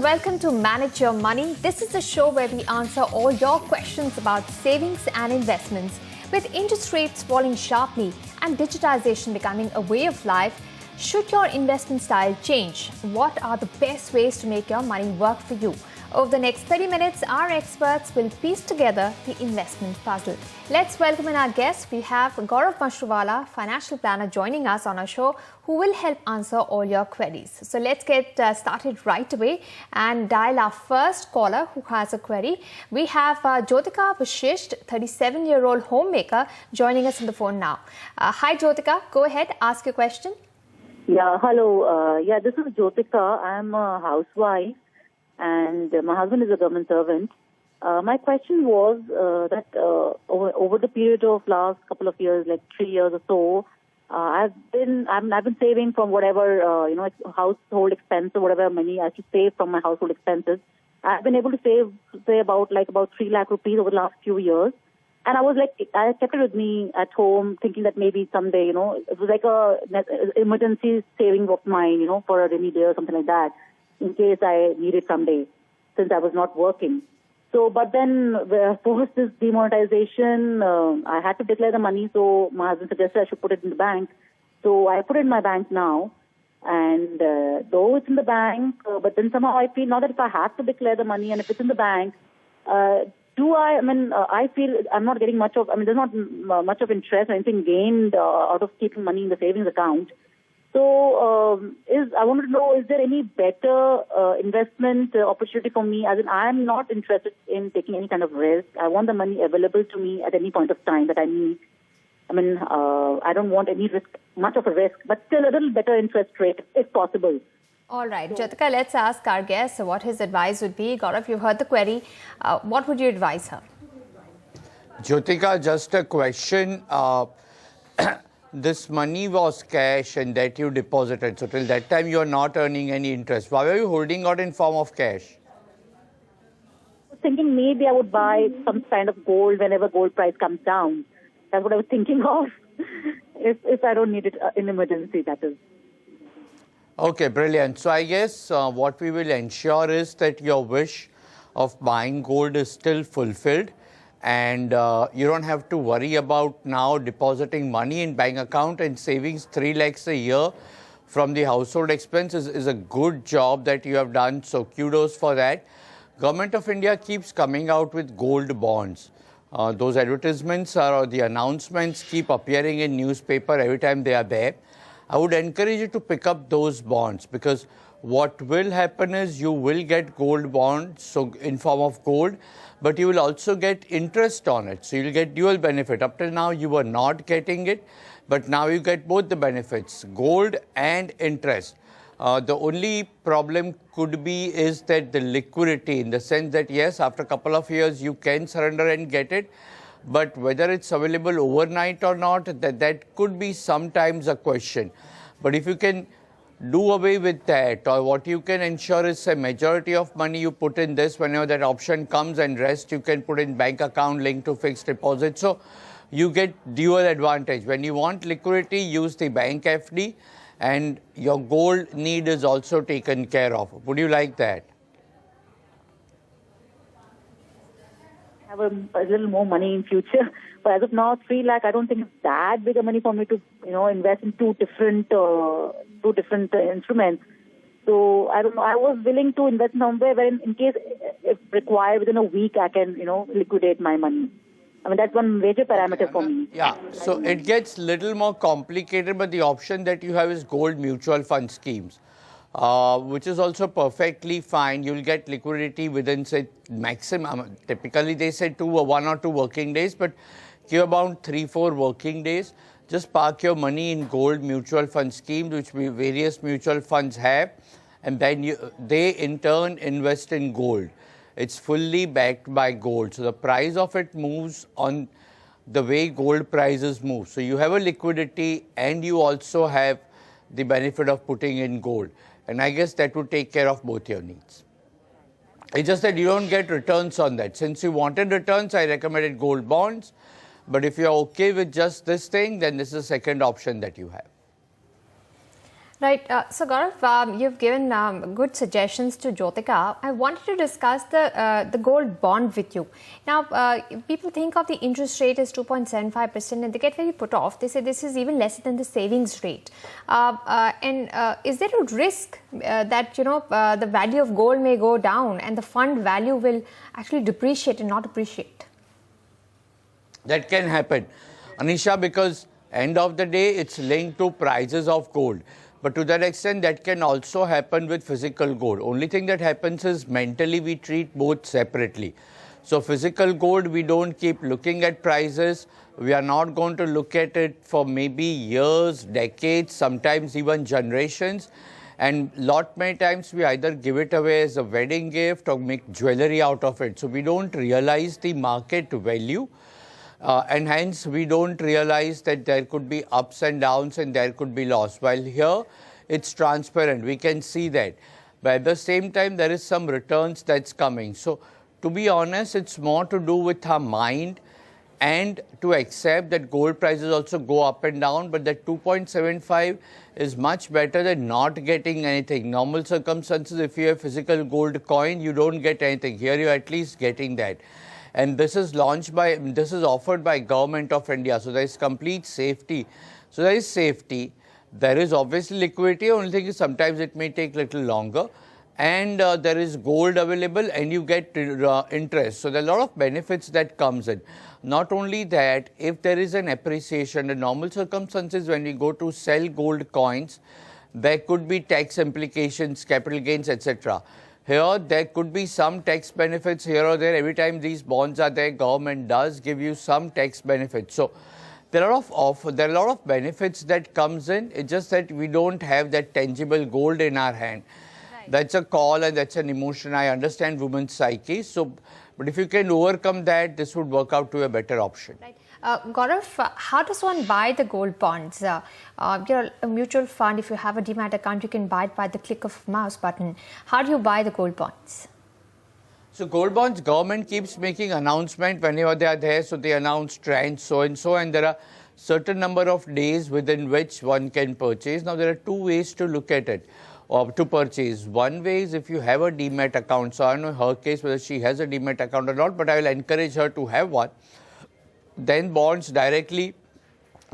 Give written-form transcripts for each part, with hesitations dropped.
and welcome to Manage Your Money. This is the show where we answer all your questions about savings and investments. With interest rates falling sharply and digitization becoming a way of life, should your investment style change? What are the best ways to make your money work for you? Over the next 30 minutes, our experts will piece together the investment puzzle. Let's welcome in our guests. We have Gaurav Mashruwala, financial planner, joining us on our show, who will help answer all your queries. So let's get started right away and dial our first caller who has a query. We have Jyotika Vishisht, 37-year-old homemaker, joining us on the phone now. Hi, Jyotika. Go ahead, ask your question. Yeah, hello. This is Jyotika. I'm a housewife and my husband is a government servant. My question was that over the period of last couple of years, like 3 years or so, I've been saving from whatever household expense or whatever money I should save from my household expenses. I've been able to save about 3 lakh rupees over the last few years. And I kept it with me at home, thinking that maybe someday, it was like a emergency saving of mine, for a rainy day or something like that, in case I need it someday, since I was not working. So, but then post this demonetization, I had to declare the money. So my husband suggested I should put it in the bank. So I put it in my bank now. And though it's in the bank, but then somehow I feel now that if I have to declare the money and if it's in the bank, I feel I'm not getting there's not much of interest or anything gained out of keeping money in the savings account. So, I wanted to know, is there any better investment opportunity for me? As in, I'm not interested in taking any kind of risk. I want the money available to me at any point of time that I need. I don't want any risk, much of a risk, but still a little better interest rate if possible. All right, Jyotika, let's ask our guest what his advice would be. Gaurav, you've heard the query. What would you advise her? Jyotika, just a question. This money was cash and that you deposited. So till that time, you are not earning any interest. Why were you holding out in form of cash? I was thinking maybe I would buy some kind of gold whenever gold price comes down. That's what I was thinking of. if I don't need it in emergency, that is. Okay, brilliant. So I guess what we will ensure is that your wish of buying gold is still fulfilled. And you don't have to worry about now depositing money in bank account and savings 3 lakhs a year from the household expenses is a good job that you have done. So kudos for that. Government of India keeps coming out with gold bonds. Those advertisements or the announcements keep appearing in newspaper every time they are there. I would encourage you to pick up those bonds because what will happen is you will get gold bonds, so in form of gold, but you will also get interest on it. So you'll get dual benefit. Up till now, you were not getting it, but now you get both the benefits, gold and interest. The only problem could be is that the liquidity, in the sense that yes, after a couple of years, you can surrender and get it. But whether it's available overnight or not, that could be sometimes a question. But if you can do away with that, or what you can ensure is a majority of money you put in this, whenever that option comes, and rest you can put in bank account linked to fixed deposit. So you get dual advantage. When you want liquidity, use the bank FD and your gold need is also taken care of. Would you like that? Have a little more money in future. But as of now, 3 lakh, I don't think it's that big a money for me to, invest in two different instruments. So I don't know. I was willing to invest somewhere where, in case if required, within a week, I can, liquidate my money. That's one major parameter for me. Yeah. So it gets little more complicated, but the option that you have is gold mutual fund schemes. Which is also perfectly fine. You'll get liquidity within, say, maximum. Typically, they say 1 or 2 working days, but give about 3-4 working days. Just park your money in gold mutual fund schemes, which various mutual funds have, and then they in turn invest in gold. It's fully backed by gold. So the price of it moves on the way gold prices move. So you have a liquidity and you also have the benefit of putting in gold. And I guess that would take care of both your needs. It's just that you don't get returns on that. Since you wanted returns, I recommended gold bonds. But if you're okay with just this thing, then this is the second option that you have. Right. So, Gaurav, you've given good suggestions to Jyotika. I wanted to discuss the gold bond with you. Now, people think of the interest rate as 2.75% and they get very put off. They say this is even less than the savings rate. Is there a risk that, the value of gold may go down and the fund value will actually depreciate and not appreciate? That can happen, Anisha, because end of the day, it's linked to prices of gold. But to that extent, that can also happen with physical gold. Only thing that happens is mentally we treat both separately. So physical gold, we don't keep looking at prices. We are not going to look at it for maybe years, decades, sometimes even generations. And many times we either give it away as a wedding gift or make jewelry out of it. So we don't realize the market value. And hence we don't realize that there could be ups and downs and there could be loss. While here it's transparent, we can see that. But at the same time, there is some returns that's coming. So to be honest, it's more to do with our mind and to accept that gold prices also go up and down. But that 2.75 is much better than not getting anything. Normal circumstances, if you have physical gold coin, you don't get anything. Here you're at least getting that. And this is offered by Government of India. So there is complete safety. So there is safety. There is obviously liquidity. Only thing is sometimes it may take a little longer. And there is gold available and you get interest. So there are a lot of benefits that comes in. Not only that, if there is an appreciation, in normal circumstances when we go to sell gold coins, there could be tax implications, capital gains, etc. Here, there could be some tax benefits here or there. Every time these bonds are there, government does give you some tax benefits. So there are a lot of benefits that comes in. It's just that we don't have that tangible gold in our hand. Right. That's a call and that's an emotion. I understand women's psyche. So, but if you can overcome that, this would work out to a better option. Right. Gaurav, how does one buy the gold bonds? You're a mutual fund. If you have a demat account, you can buy it by the click of a mouse button. How do you buy the gold bonds? So gold bonds, government keeps making announcement whenever they are there. So they announce trends, so and so, and there are certain number of days within which one can purchase. Now there are two ways to look at it or to purchase. One way is if you have a demat account. So I don't know her case whether she has a demat account or not, but I will encourage her to have one. Then bonds directly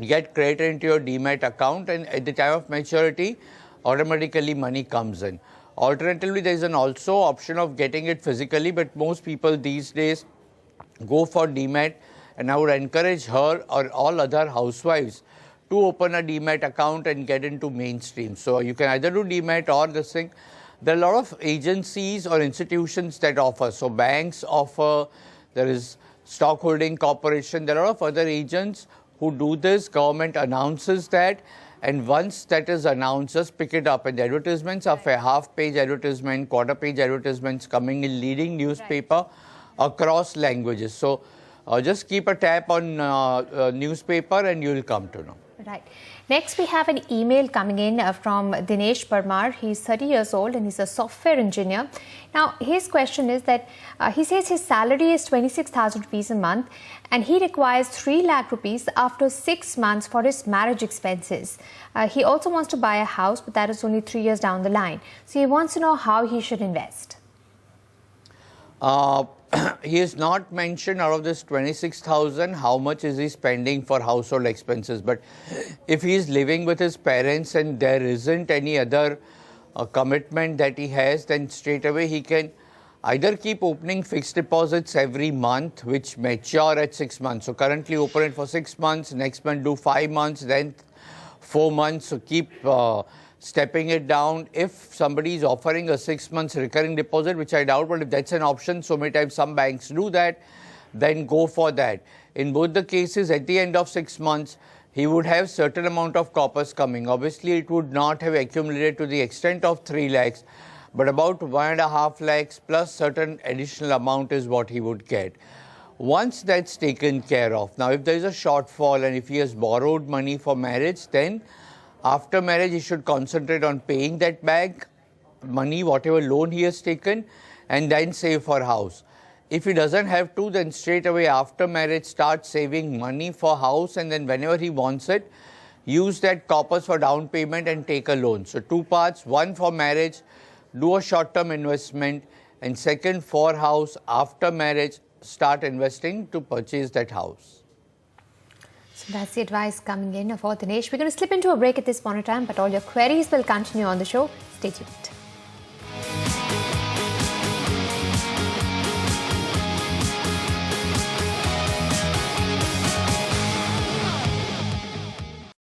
get credited into your demat account and at the time of maturity, automatically money comes in. Alternatively, there is an also option of getting it physically, but most people these days go for demat, and I would encourage her or all other housewives to open a demat account and get into mainstream. So you can either do demat or this thing. There are a lot of agencies or institutions that offer. So banks offer, there is Stock Holding Corporation, there are a lot of other agents who do this. Government announces that, and once that is announced, just pick it up. And the advertisements are for half-page advertisement, quarter-page advertisements coming in leading newspaper across languages. So just keep a tap on newspaper and you will come to know. Right. Next, we have an email coming in from Dinesh Parmar. He's 30 years old and he's a software engineer. Now, his question is that he says his salary is 26,000 rupees a month and he requires 3 lakh rupees after 6 months for his marriage expenses. He also wants to buy a house, but that is only 3 years down the line. So he wants to know how he should invest. He has not mentioned out of this 26,000 how much is he spending for household expenses. But if he is living with his parents and there isn't any other commitment that he has, then straight away he can either keep opening fixed deposits every month which mature at 6 months. So currently open it for 6 months, next month do 5 months, then 4 months. So keep stepping it down. If somebody is offering a 6 months recurring deposit, which I doubt, but if that's an option, so many times some banks do that, then go for that. In both the cases, at the end of 6 months, he would have certain amount of corpus coming. Obviously, it would not have accumulated to the extent of 3 lakhs, but about 1.5 lakhs plus certain additional amount is what he would get. Once that's taken care of, now if there is a shortfall and if he has borrowed money for marriage, then after marriage, he should concentrate on paying that back money, whatever loan he has taken, and then save for house. If he doesn't have to, then straight away after marriage, start saving money for house, and then whenever he wants it, use that corpus for down payment and take a loan. So 2 parts, one for marriage, do a short-term investment, and second for house, after marriage, start investing to purchase that house. So that's the advice coming in for Dinesh. We're going to slip into a break at this point in time, but all your queries will continue on the show. Stay tuned.